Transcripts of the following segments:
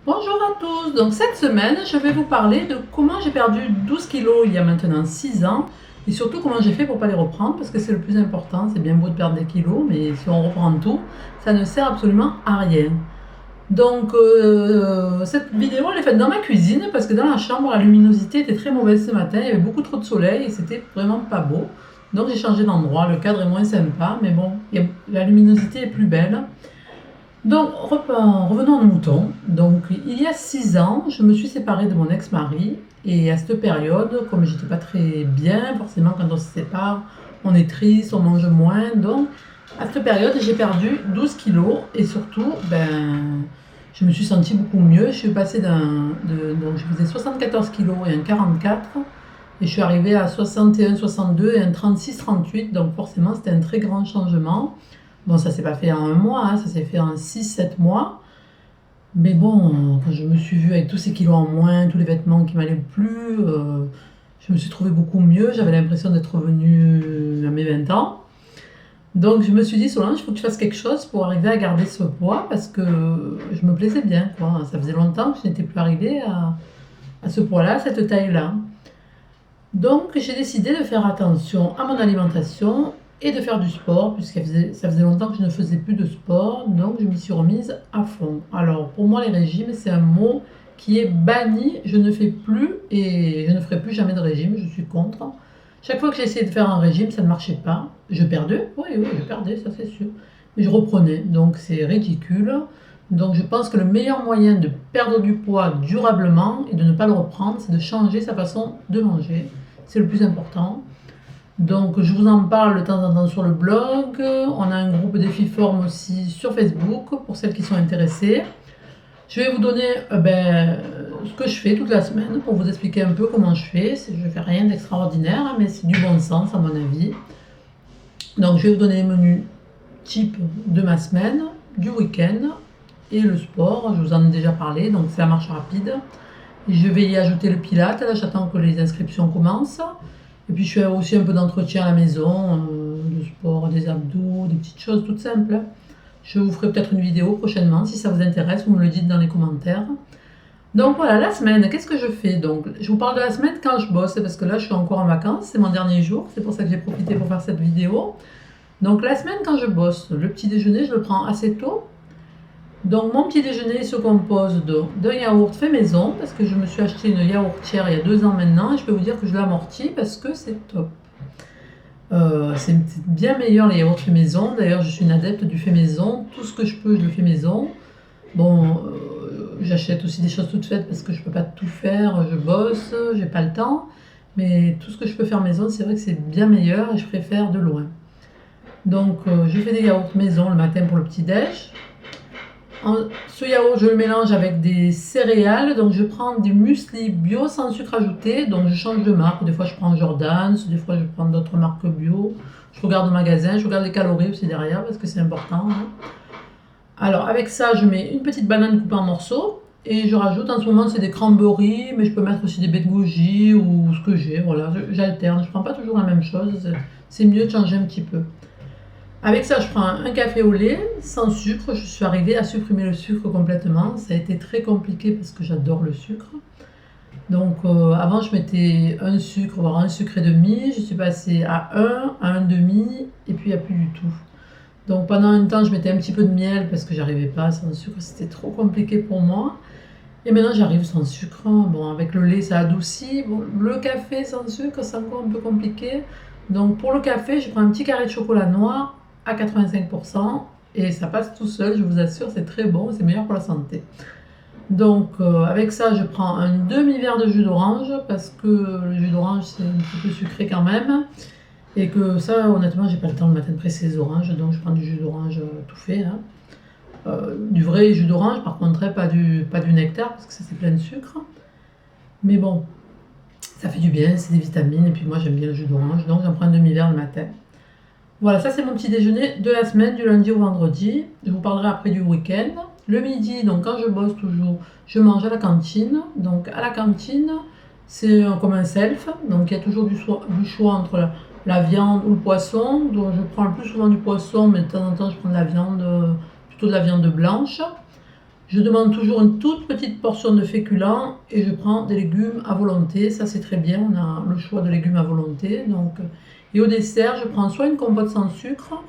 Bonjour à tous, donc cette semaine je vais vous parler de comment j'ai perdu 12 kilos il y a maintenant 6 ans et surtout comment j'ai fait pour pas les reprendre parce que c'est le plus important, c'est bien beau de perdre des kilos mais si on reprend tout, ça ne sert absolument à rien. Donc cette vidéo elle est faite dans ma cuisine parce que dans la chambre la luminosité était très mauvaise ce matin, il y avait beaucoup trop de soleil et c'était vraiment pas beau. Donc j'ai changé d'endroit, le cadre est moins sympa mais bon, la luminosité est plus belle. Donc, revenons à nos moutons. Donc, il y a 6 ans, je me suis séparée de mon ex-mari. Et à cette période, comme j'étais pas très bien, forcément, quand on se sépare, on est triste, on mange moins. Donc, à cette période, j'ai perdu 12 kilos. Et surtout, je me suis sentie beaucoup mieux. Je suis passée donc, je faisais 74 kilos et un 44. Et je suis arrivée à 61, 62 et un 36, 38. Donc, forcément, c'était un très grand changement. Bon, ça s'est pas fait en un mois, hein, ça s'est fait en 6, 7 mois. Mais bon, quand je me suis vue avec tous ces kilos en moins, tous les vêtements qui m'allaient plus, je me suis trouvée beaucoup mieux. J'avais l'impression d'être revenue à mes 20 ans. Donc je me suis dit, Solange, il faut que tu fasses quelque chose pour arriver à garder ce poids parce que je me plaisais bien, quoi. Ça faisait longtemps que je n'étais plus arrivée à ce poids-là, à cette taille-là. Donc j'ai décidé de faire attention à mon alimentation et de faire du sport, puisque ça faisait longtemps que je ne faisais plus de sport, donc je m'y suis remise à fond. Alors pour moi les régimes, c'est un mot qui est banni, je ne fais plus et je ne ferai plus jamais de régime, je suis contre. Chaque fois que j'ai essayé de faire un régime, ça ne marchait pas. Je perdais, oui, oui, je perdais, ça c'est sûr. Mais je reprenais, donc c'est ridicule. Donc je pense que le meilleur moyen de perdre du poids durablement et de ne pas le reprendre, c'est de changer sa façon de manger. C'est le plus important. Donc je vous en parle de temps en temps sur le blog. On a un groupe Défi Forme aussi sur Facebook pour celles qui sont intéressées. Je vais vous donner ce que je fais toute la semaine pour vous expliquer un peu comment je fais. Je ne fais rien d'extraordinaire, mais c'est du bon sens à mon avis. Donc je vais vous donner les menus type de ma semaine, du week-end et le sport. Je vous en ai déjà parlé, donc c'est la marche rapide. Je vais y ajouter le pilate, là j'attends que les inscriptions commencent. Et puis je fais aussi un peu d'entretien à la maison, de sport, des abdos, des petites choses toutes simples. Je vous ferai peut-être une vidéo prochainement, si ça vous intéresse, vous me le dites dans les commentaires. Donc voilà, la semaine, qu'est-ce que je fais? Donc, je vous parle de la semaine quand je bosse, parce que là je suis encore en vacances, c'est mon dernier jour, c'est pour ça que j'ai profité pour faire cette vidéo. Donc la semaine quand je bosse, le petit déjeuner, je le prends assez tôt. Donc mon petit déjeuner se compose d'un yaourt fait maison, parce que je me suis acheté une yaourtière il y a 2 ans maintenant, et je peux vous dire que je l'amortis parce que c'est top. C'est bien meilleur les yaourts fait maison, d'ailleurs je suis une adepte du fait maison, tout ce que je peux je le fais maison. Bon, j'achète aussi des choses toutes faites parce que je peux pas tout faire, je bosse, j'ai pas le temps, mais tout ce que je peux faire maison, c'est vrai que c'est bien meilleur et je préfère de loin. Donc je fais des yaourts maison le matin pour le petit déj. Ce yaourt, je le mélange avec des céréales. Donc, je prends du muesli bio sans sucre ajouté. Donc, je change de marque. Des fois, je prends Jordan's. Des fois, je prends d'autres marques bio. Je regarde le magasin. Je regarde les calories aussi derrière parce que c'est important, hein. Alors, avec ça, je mets une petite banane coupée en morceaux. Et je rajoute, en ce moment, c'est des cranberries. Mais je peux mettre aussi des baies de goji ou ce que j'ai. Voilà, j'alterne. Je ne prends pas toujours la même chose. C'est mieux de changer un petit peu. Avec ça, je prends un café au lait sans sucre. Je suis arrivée à supprimer le sucre complètement. Ça a été très compliqué parce que j'adore le sucre. Donc avant, je mettais un sucre, voire un sucre et demi. Je suis passée à un demi, et puis à plus du tout. Donc pendant un temps, je mettais un petit peu de miel parce que j'arrivais pas sans sucre. C'était trop compliqué pour moi. Et maintenant, j'arrive sans sucre. Bon, avec le lait, ça adoucit. Bon, le café sans sucre, c'est encore un peu compliqué. Donc pour le café, je prends un petit carré de chocolat noir à 85% et ça passe tout seul, je vous assure, c'est très bon, c'est meilleur pour la santé. Donc avec ça, je prends un demi-verre de jus d'orange parce que le jus d'orange c'est un petit peu sucré quand même et que ça, honnêtement, j'ai pas le temps le matin de presser les oranges, donc je prends du jus d'orange tout fait, hein. Du vrai jus d'orange, par contre, pas du nectar parce que ça c'est plein de sucre. Mais bon, ça fait du bien, c'est des vitamines et puis moi j'aime bien le jus d'orange, donc j'en prends un demi-verre le matin. Voilà, ça c'est mon petit déjeuner de la semaine, du lundi au vendredi. Je vous parlerai après du week-end. Le midi, donc quand je bosse toujours, je mange à la cantine. Donc à la cantine, c'est comme un self. Donc il y a toujours du choix entre la viande ou le poisson. Donc je prends le plus souvent du poisson, mais de temps en temps je prends de la viande, plutôt de la viande blanche. Je demande toujours une toute petite portion de féculents et je prends des légumes à volonté. Ça, c'est très bien, on a le choix de légumes à volonté. Donc, et au dessert, je prends soit une compote sans sucre,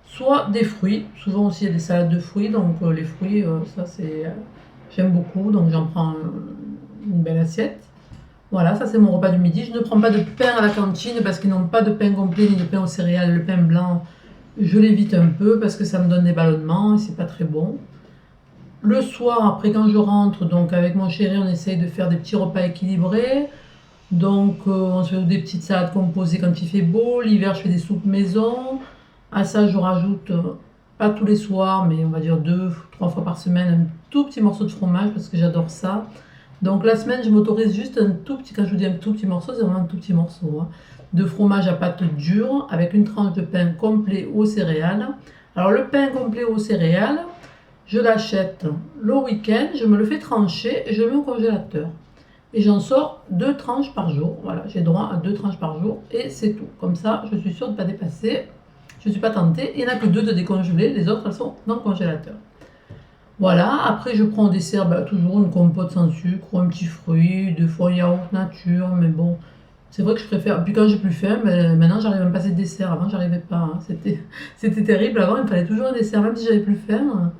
soit des fruits. Souvent aussi, il y a des salades de fruits. Donc, les fruits, ça, c'est, j'aime beaucoup. Donc, j'en prends une belle assiette. Voilà, ça, c'est mon repas du midi. Je ne prends pas de pain à la cantine parce qu'ils n'ont pas de pain complet ni de pain aux céréales. Le pain blanc, je l'évite un peu parce que ça me donne des ballonnements et c'est pas très bon. Le soir, après quand je rentre, donc avec mon chéri, on essaye de faire des petits repas équilibrés. Donc on se fait des petites salades composées quand il fait beau. L'hiver, je fais des soupes maison. À ça, je rajoute, pas tous les soirs, mais on va dire 2, 3 fois par semaine, un tout petit morceau de fromage parce que j'adore ça. Donc la semaine, je m'autorise juste un tout petit, quand je vous dis un tout petit morceau, c'est vraiment un tout petit morceau, hein, de fromage à pâte dure avec une tranche de pain complet aux céréales. Alors le pain complet aux céréales, je l'achète le week-end, je me le fais trancher et je le mets au congélateur. Et j'en sors 2 tranches par jour. Voilà, j'ai droit à 2 tranches par jour et c'est tout. Comme ça, je suis sûre de ne pas dépasser. Je ne suis pas tentée. Il n'y en a que 2 de décongelés, les autres, elles sont dans le congélateur. Voilà, après je prends au dessert toujours une compote sans sucre ou un petit fruit, des fois un yaourt nature, mais bon, c'est vrai que je préfère. Puis quand j'ai plus faim, maintenant j'arrive à me passer de dessert. Avant, j'arrivais pas, hein. C'était terrible. Avant, il me fallait toujours un dessert, même si j'avais plus faim.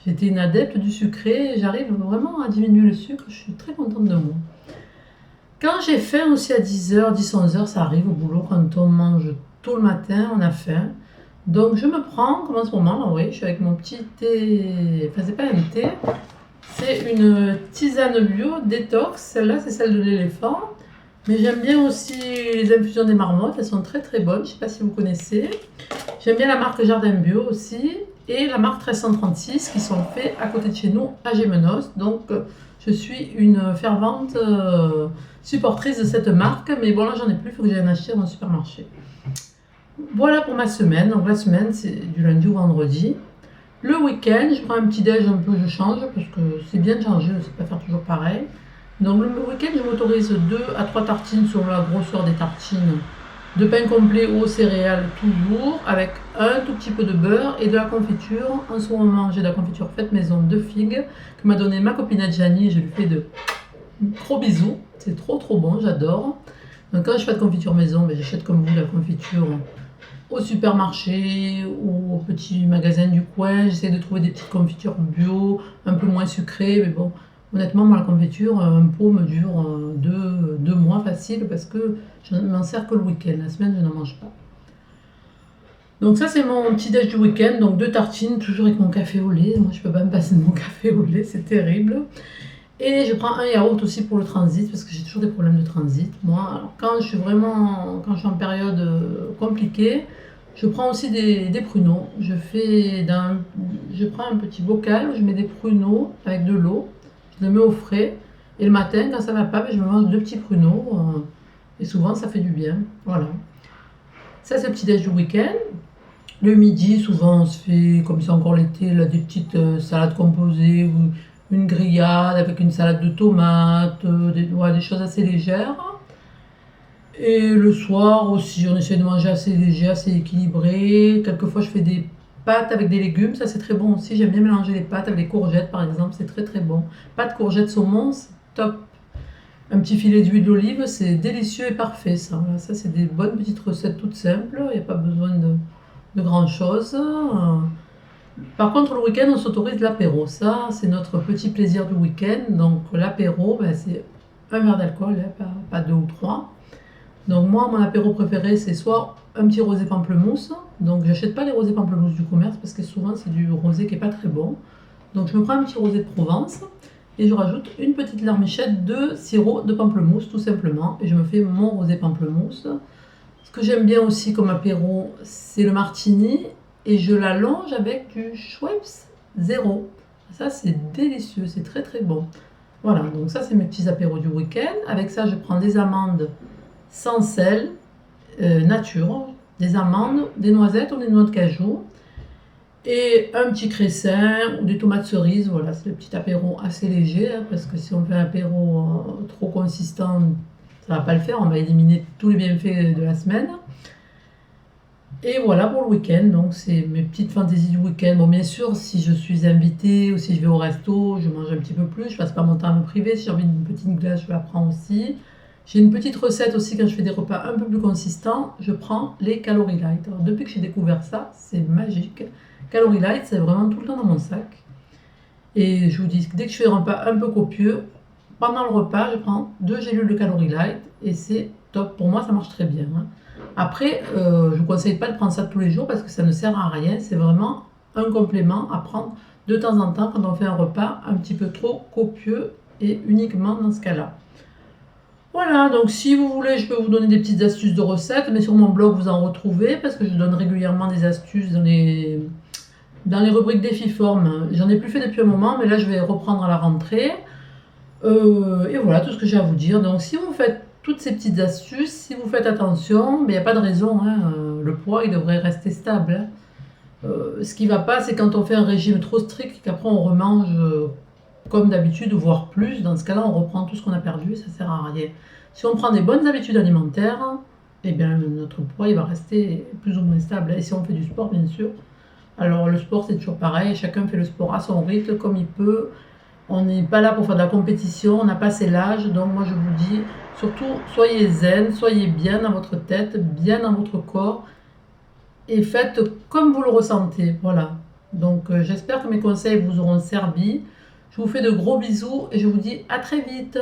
J'étais une adepte du sucré, j'arrive vraiment à diminuer le sucre, je suis très contente de moi. Quand j'ai faim aussi à 10h, 10, 11h, ça arrive au boulot quand on mange tôt le matin, on a faim. Donc je me prends, comme en ce moment, là, oui, je suis avec mon petit thé, enfin c'est pas un thé, c'est une tisane bio détox, celle-là c'est celle de l'éléphant. Mais j'aime bien aussi les infusions des marmottes, elles sont très très bonnes, je ne sais pas si vous connaissez. J'aime bien la marque Jardin Bio aussi et la marque 1336 qui sont faits à côté de chez nous à Gémenos. Donc je suis une fervente supportrice de cette marque, mais bon là j'en ai plus, il faut que j'aille en acheter dans le supermarché. Voilà pour ma semaine, donc la semaine c'est du lundi au vendredi. Le week-end, je prends un petit déj un peu, je change parce que c'est bien de changer, je ne sais pas faire toujours pareil. Donc le week-end, je m'autorise 2 à 3 tartines sur la grosseur des tartines de pain complet aux céréales toujours, avec un tout petit peu de beurre et de la confiture. En ce moment, j'ai de la confiture faite maison de figues que m'a donné ma copine Gianni. Je lui fais de gros bisous. C'est trop trop bon, j'adore. Donc quand je fais de confiture maison, j'achète comme vous la confiture au supermarché ou au petit magasin du coin. J'essaie de trouver des petites confitures bio, un peu moins sucrées, mais bon. Honnêtement, moi, la confiture, un pot me dure 2 mois facile parce que je ne m'en sers que le week-end. La semaine, je n'en mange pas. Donc ça, c'est mon petit déj du week-end. Donc 2 tartines, toujours avec mon café au lait. Moi, je ne peux pas me passer de mon café au lait, c'est terrible. Et je prends un yaourt aussi pour le transit parce que j'ai toujours des problèmes de transit. Moi, alors, quand je suis en période compliquée, je prends aussi des pruneaux. Je prends un petit bocal, je mets des pruneaux avec de l'eau. Je le mets au frais. Et le matin, quand ça va pas, je me mange 2 petits pruneaux. Et souvent, ça fait du bien. Voilà. Ça, c'est le petit déj du week-end. Le midi, souvent, on se fait, comme c'est encore l'été, là, des petites salades composées ou une grillade avec une salade de tomates, des choses assez légères. Et le soir aussi, on essaie de manger assez léger, assez équilibré. Quelquefois, je fais des pâtes avec des légumes, ça c'est très bon aussi. J'aime bien mélanger les pâtes avec des courgettes par exemple, c'est très très bon. Pâtes, courgettes, saumon, c'est top. Un petit filet d'huile d'olive, c'est délicieux et parfait ça. Voilà, ça c'est des bonnes petites recettes toutes simples, il n'y a pas besoin de grand chose. Par contre, le week-end, on s'autorise l'apéro. Ça, c'est notre petit plaisir du week-end. Donc l'apéro, c'est un verre d'alcool, hein, pas 2 ou 3. Donc moi, mon apéro préféré, c'est soit un petit rosé pamplemousse. Donc j'achète pas les rosés pamplemousse du commerce parce que souvent c'est du rosé qui est pas très bon. Donc je me prends un petit rosé de Provence et je rajoute une petite larmichette de sirop de pamplemousse tout simplement. Et je me fais mon rosé pamplemousse. Ce que j'aime bien aussi comme apéro, c'est le martini. Et je l'allonge avec du Schweppes Zéro. Ça c'est délicieux, c'est très très bon. Voilà, donc ça c'est mes petits apéros du week-end. Avec ça, je prends des amandes sans sel, nature, des amandes, des noisettes ou des noix de cajou, et un petit cressin ou des tomates cerises. Voilà, c'est le petit apéro assez léger, hein, parce que si on fait un apéro trop consistant, ça va pas le faire, on va éliminer tous les bienfaits de la semaine. Et voilà pour le week-end, donc c'est mes petites fantaisies du week-end. Bon, bien sûr, si je suis invitée ou si je vais au resto, je mange un petit peu plus, je passe pas mon temps à me priver. Si j'ai envie d'une petite glace, je la prends aussi. J'ai une petite recette aussi quand je fais des repas un peu plus consistants, je prends les Calories Light. Alors, depuis que j'ai découvert ça, c'est magique. Calories Light, c'est vraiment tout le temps dans mon sac. Et je vous dis, dès que je fais un repas un peu copieux, pendant le repas, je prends 2 gélules de Calories Light et c'est top. Pour moi, ça marche très bien, hein. Après, je ne vous conseille pas de prendre ça tous les jours parce que ça ne sert à rien. C'est vraiment un complément à prendre de temps en temps quand on fait un repas un petit peu trop copieux et uniquement dans ce cas-là. Voilà, donc si vous voulez, je peux vous donner des petites astuces de recettes, mais sur mon blog, vous en retrouvez parce que je donne régulièrement des astuces dans les rubriques défi-forme. J'en ai plus fait depuis un moment, mais là, je vais reprendre à la rentrée. Et voilà tout ce que j'ai à vous dire. Donc, si vous faites toutes ces petites astuces, si vous faites attention, mais il n'y a pas de raison, hein, le poids, il devrait rester stable, hein. Ce qui ne va pas, c'est quand on fait un régime trop strict et qu'après on remange comme d'habitude, voire plus. Dans ce cas-là, on reprend tout ce qu'on a perdu et ça ne sert à rien. Si on prend des bonnes habitudes alimentaires, eh bien, notre poids il va rester plus ou moins stable. Et si on fait du sport, bien sûr. Alors, le sport, c'est toujours pareil. Chacun fait le sport à son rythme, comme il peut. On n'est pas là pour faire de la compétition, on n'a pas assez l'âge. Donc, moi, je vous dis, surtout, soyez zen, soyez bien dans votre tête, bien dans votre corps et faites comme vous le ressentez. Voilà. Donc, j'espère que mes conseils vous auront servi. Je vous fais de gros bisous et je vous dis à très vite.